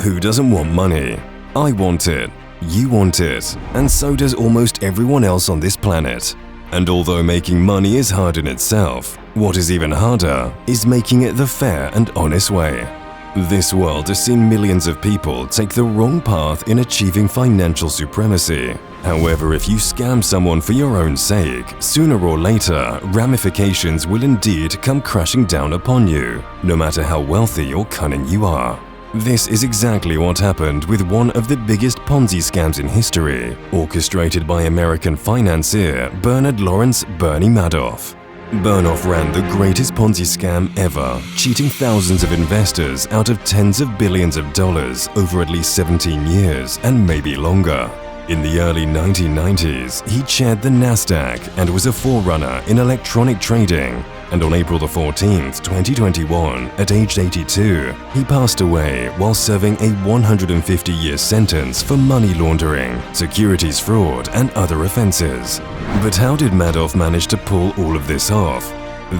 Who doesn't want money? I want it, you want it, and so does almost everyone else on this planet. And although making money is hard in itself, what is even harder is making it the fair and honest way. This world has seen millions of people take the wrong path in achieving financial supremacy. However, if you scam someone for your own sake, sooner or later, ramifications will indeed come crashing down upon you, no matter how wealthy or cunning you are. This is exactly what happened with one of the biggest Ponzi scams in history, orchestrated by American financier Bernard Lawrence "Bernie" Madoff. Madoff ran the greatest Ponzi scam ever, cheating thousands of investors out of tens of billions of dollars over at least 17 years and maybe longer. In the early 1990s, he chaired the Nasdaq and was a forerunner in electronic trading. And on April 14, 2021, at age 82, he passed away while serving a 150-year sentence for money laundering, securities fraud, and other offenses. But how did Madoff manage to pull all of this off?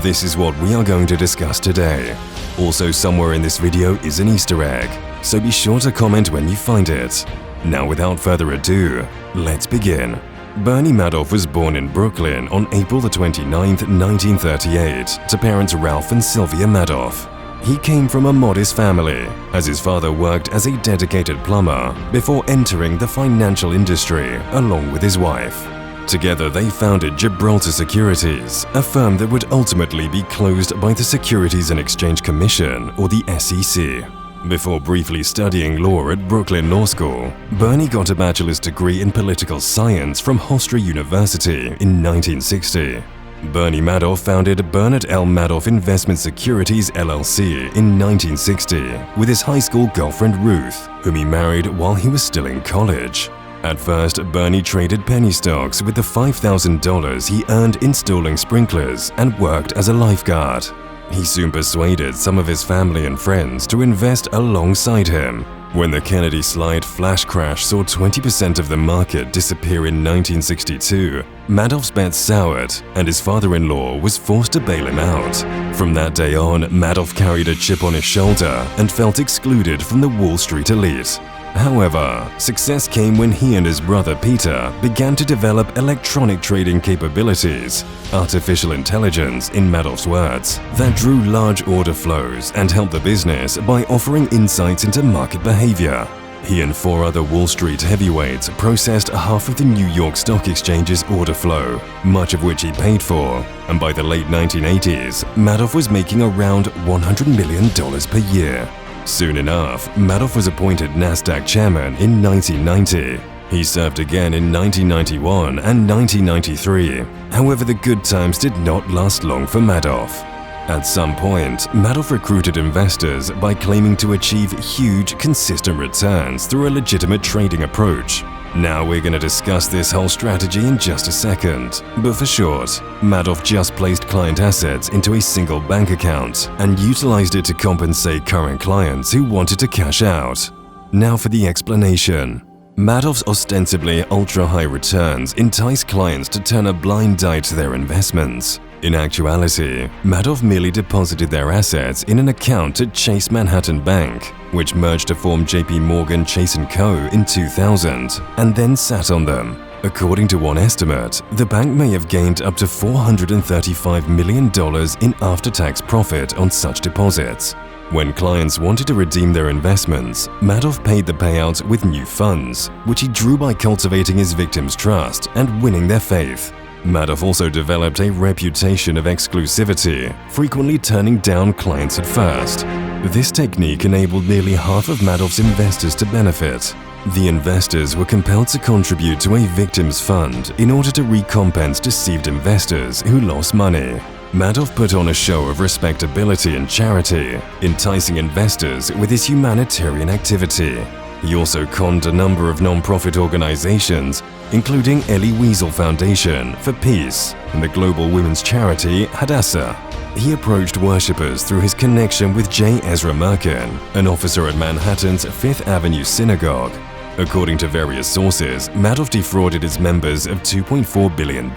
This is what we are going to discuss today. Also, somewhere in this video is an Easter egg, so be sure to comment when you find it. Now, without further ado, let's begin. Bernie Madoff was born in Brooklyn on April 29, 1938, to parents Ralph and Sylvia Madoff. He came from a modest family, as his father worked as a dedicated plumber before entering the financial industry along with his wife. Together, they founded Gibraltar Securities, a firm that would ultimately be closed by the Securities and Exchange Commission, or the SEC. Before briefly studying law at Brooklyn Law School, Bernie got a bachelor's degree in political science from Hofstra University in 1960. Bernie Madoff founded Bernard L. Madoff Investment Securities LLC in 1960 with his high school girlfriend Ruth, whom he married while he was still in college. At first, Bernie traded penny stocks with the $5,000 he earned installing sprinklers and worked as a lifeguard. He soon persuaded some of his family and friends to invest alongside him. When the Kennedy slide flash crash saw 20% of the market disappear in 1962, Madoff's bet soured, and his father-in-law was forced to bail him out. From that day on, Madoff carried a chip on his shoulder and felt excluded from the Wall Street elite. However, success came when he and his brother Peter began to develop electronic trading capabilities, artificial intelligence in Madoff's words, that drew large order flows and helped the business by offering insights into market behavior. He and 4 other Wall Street heavyweights processed half of the New York Stock Exchange's order flow, much of which he paid for, and by the late 1980s, Madoff was making around $100 million per year. Soon enough, Madoff was appointed Nasdaq chairman in 1990. He served again in 1991 and 1993. However, the good times did not last long for Madoff. At some point, Madoff recruited investors by claiming to achieve huge, consistent returns through a legitimate trading approach. Now we're going to discuss this whole strategy in just a second, but for short, Madoff just placed client assets into a single bank account and utilized it to compensate current clients who wanted to cash out. Now for the explanation. Madoff's ostensibly ultra-high returns entice clients to turn a blind eye to their investments. In actuality, Madoff merely deposited their assets in an account at Chase Manhattan Bank, which merged to form JP Morgan Chase & Co. in 2000, and then sat on them. According to one estimate, the bank may have gained up to $435 million in after-tax profit on such deposits. When clients wanted to redeem their investments, Madoff paid the payouts with new funds, which he drew by cultivating his victims' trust and winning their faith. Madoff also developed a reputation of exclusivity, frequently turning down clients at first. This technique enabled nearly half of Madoff's investors to benefit. The investors were compelled to contribute to a victims fund in order to recompense deceived investors who lost money. Madoff put on a show of respectability and charity, enticing investors with his humanitarian activity. He also conned a number of non-profit organizations, including Elie Wiesel Foundation for Peace and the global women's charity Hadassah. He approached worshippers through his connection with J. Ezra Merkin, an officer at Manhattan's Fifth Avenue Synagogue. According to various sources, Madoff defrauded its members of $2.4 billion.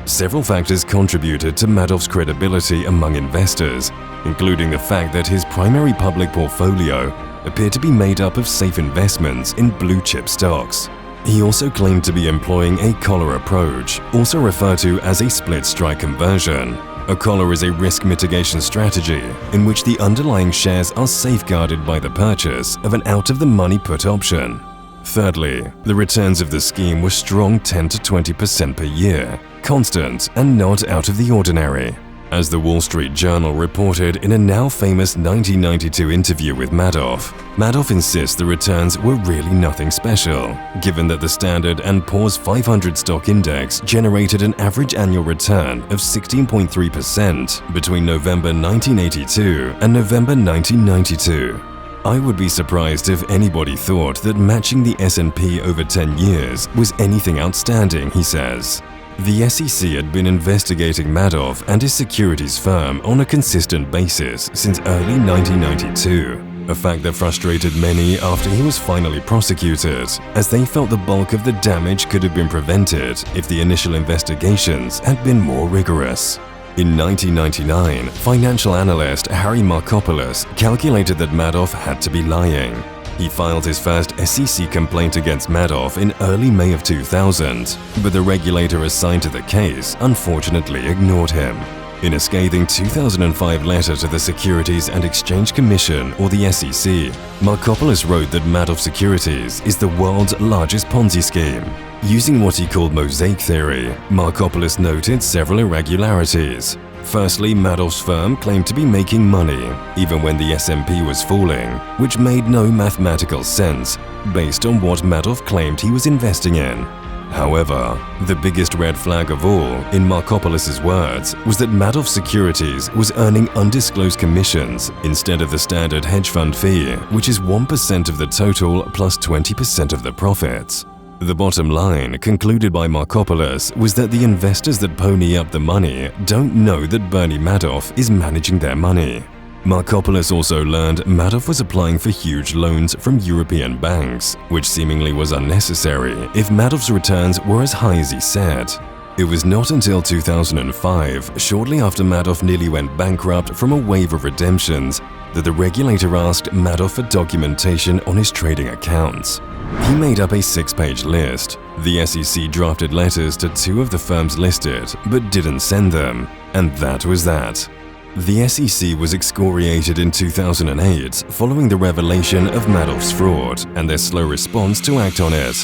Several factors contributed to Madoff's credibility among investors, including the fact that his primary public portfolio appeared to be made up of safe investments in blue-chip stocks. He also claimed to be employing a collar approach, also referred to as a split-strike conversion. A collar is a risk mitigation strategy in which the underlying shares are safeguarded by the purchase of an out-of-the-money put option. Thirdly, the returns of the scheme were strong 10 to 20% per year, constant and not out of the ordinary. As the Wall Street Journal reported in a now famous 1992 interview with Madoff, Madoff insists the returns were really nothing special, given that the Standard & Poor's 500 stock index generated an average annual return of 16.3% between November 1982 and November 1992. I would be surprised if anybody thought that matching the S&P over 10 years was anything outstanding, he says. The SEC had been investigating Madoff and his securities firm on a consistent basis since early 1992, a fact that frustrated many after he was finally prosecuted, as they felt the bulk of the damage could have been prevented if the initial investigations had been more rigorous. In 1999, financial analyst Harry Markopolos calculated that Madoff had to be lying. He filed his first SEC complaint against Madoff in early May of 2000, but the regulator assigned to the case unfortunately ignored him. In a scathing 2005 letter to the Securities and Exchange Commission, or the SEC, Markopolos wrote that Madoff Securities is the world's largest Ponzi scheme. Using what he called mosaic theory, Markopolos noted several irregularities. Firstly, Madoff's firm claimed to be making money, even when the S&P was falling, which made no mathematical sense based on what Madoff claimed he was investing in. However, the biggest red flag of all, in Markopolos' words, was that Madoff Securities was earning undisclosed commissions instead of the standard hedge fund fee, which is 1% of the total plus 20% of the profits. The bottom line, concluded by Markopolos, was that the investors that pony up the money don't know that Bernie Madoff is managing their money. Markopolos also learned Madoff was applying for huge loans from European banks, which seemingly was unnecessary if Madoff's returns were as high as he said. It was not until 2005, shortly after Madoff nearly went bankrupt from a wave of redemptions, that the regulator asked Madoff for documentation on his trading accounts. He made up a 6-page list. The SEC drafted letters to 2 of the firms listed, but didn't send them, and that was that. The SEC was excoriated in 2008 following the revelation of Madoff's fraud and their slow response to act on it.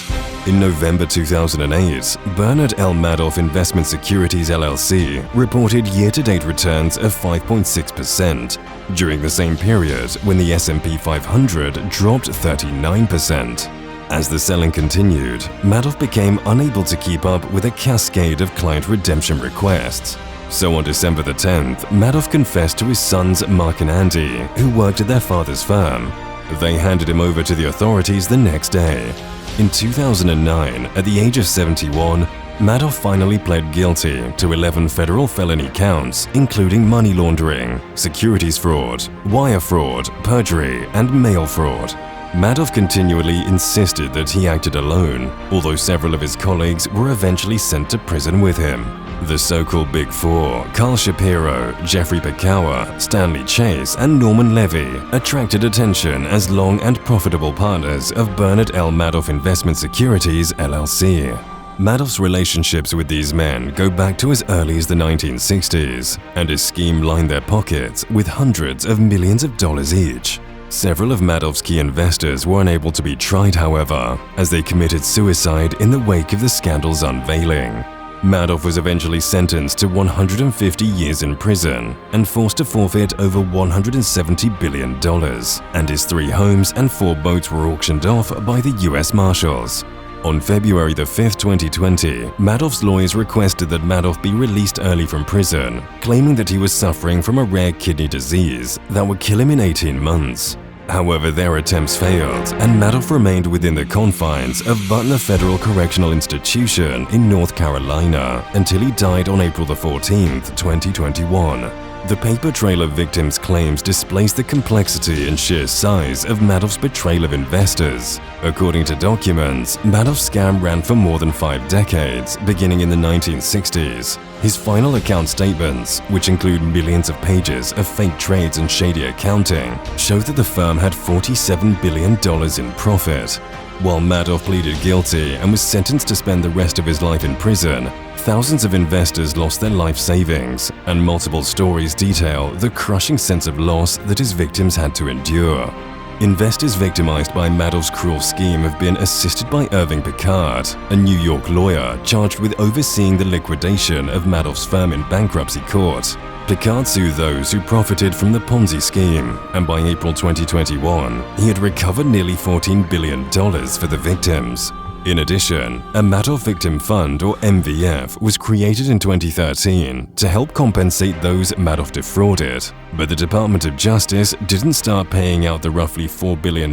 In November 2008, Bernard L. Madoff Investment Securities LLC reported year-to-date returns of 5.6%, during the same period when the S&P 500 dropped 39%. As the selling continued, Madoff became unable to keep up with a cascade of client redemption requests. So on December the 10th, Madoff confessed to his sons Mark and Andy, who worked at their father's firm. They handed him over to the authorities the next day. In 2009, at the age of 71, Madoff finally pled guilty to 11 federal felony counts, including money laundering, securities fraud, wire fraud, perjury, and mail fraud. Madoff continually insisted that he acted alone, although several of his colleagues were eventually sent to prison with him. The so-called Big Four, Carl Shapiro, Jeffrey Pekawa, Stanley Chase, and Norman Levy, attracted attention as long and profitable partners of Bernard L. Madoff Investment Securities, LLC. Madoff's relationships with these men go back to as early as the 1960s, and his scheme lined their pockets with hundreds of millions of dollars each. Several of Madoff's key investors were unable to be tried, however, as they committed suicide in the wake of the scandal's unveiling. Madoff was eventually sentenced to 150 years in prison and forced to forfeit over $170 billion, and his 3 homes and 4 boats were auctioned off by the US Marshals. On February 5, 2020, Madoff's lawyers requested that Madoff be released early from prison, claiming that he was suffering from a rare kidney disease that would kill him in 18 months. However, their attempts failed, and Madoff remained within the confines of Butler Federal Correctional Institution in North Carolina until he died on April 14, 2021. The paper trail of victims' claims displays the complexity and sheer size of Madoff's betrayal of investors. According to documents, Madoff's scam ran for more than 5 decades, beginning in the 1960s. His final account statements, which include millions of pages of fake trades and shady accounting, show that the firm had $47 billion in profit. While Madoff pleaded guilty and was sentenced to spend the rest of his life in prison, thousands of investors lost their life savings, and multiple stories detail the crushing sense of loss that his victims had to endure. Investors victimized by Madoff's cruel scheme have been assisted by Irving Picard, a New York lawyer charged with overseeing the liquidation of Madoff's firm in bankruptcy court. Picard sued those who profited from the Ponzi scheme, and by April 2021, he had recovered nearly $14 billion for the victims. In addition, a Madoff Victim Fund, or MVF, was created in 2013 to help compensate those Madoff defrauded, but the Department of Justice didn't start paying out the roughly $4 billion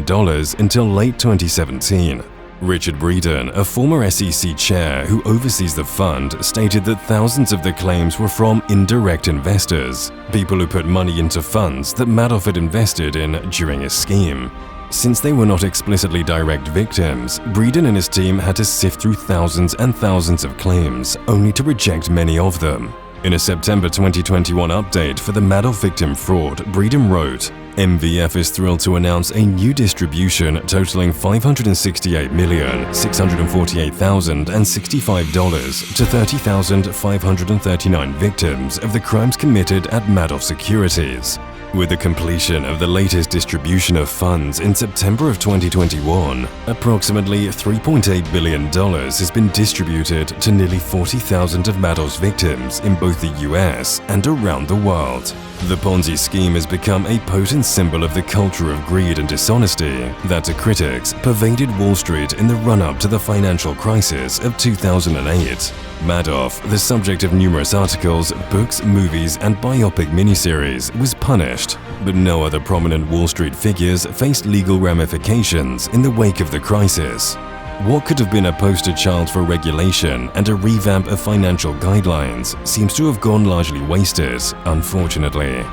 until late 2017. Richard Breeden, a former SEC chair who oversees the fund, stated that thousands of the claims were from indirect investors, people who put money into funds that Madoff had invested in during his scheme. Since they were not explicitly direct victims, Breeden and his team had to sift through thousands and thousands of claims, only to reject many of them. In a September 2021 update for the Madoff victim fraud, Breeden wrote, "MVF is thrilled to announce a new distribution totaling $568,648,065 to 30,539 victims of the crimes committed at Madoff Securities." With the completion of the latest distribution of funds in September of 2021, approximately $3.8 billion has been distributed to nearly 40,000 of Madoff's victims in both the US and around the world. The Ponzi scheme has become a potent symbol of the culture of greed and dishonesty that, to critics, pervaded Wall Street in the run-up to the financial crisis of 2008. Madoff, the subject of numerous articles, books, movies, and biopic miniseries, was punished, but no other prominent Wall Street figures faced legal ramifications in the wake of the crisis. What could have been a poster child for regulation and a revamp of financial guidelines seems to have gone largely wasted, unfortunately.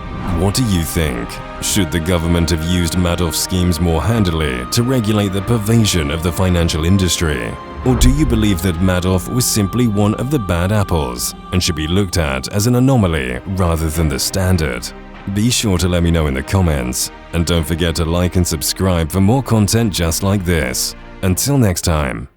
What do you think? Should the government have used Madoff schemes more handily to regulate the pervasion of the financial industry? Or do you believe that Madoff was simply one of the bad apples and should be looked at as an anomaly rather than the standard? Be sure to let me know in the comments, and don't forget to like and subscribe for more content just like this. Until next time.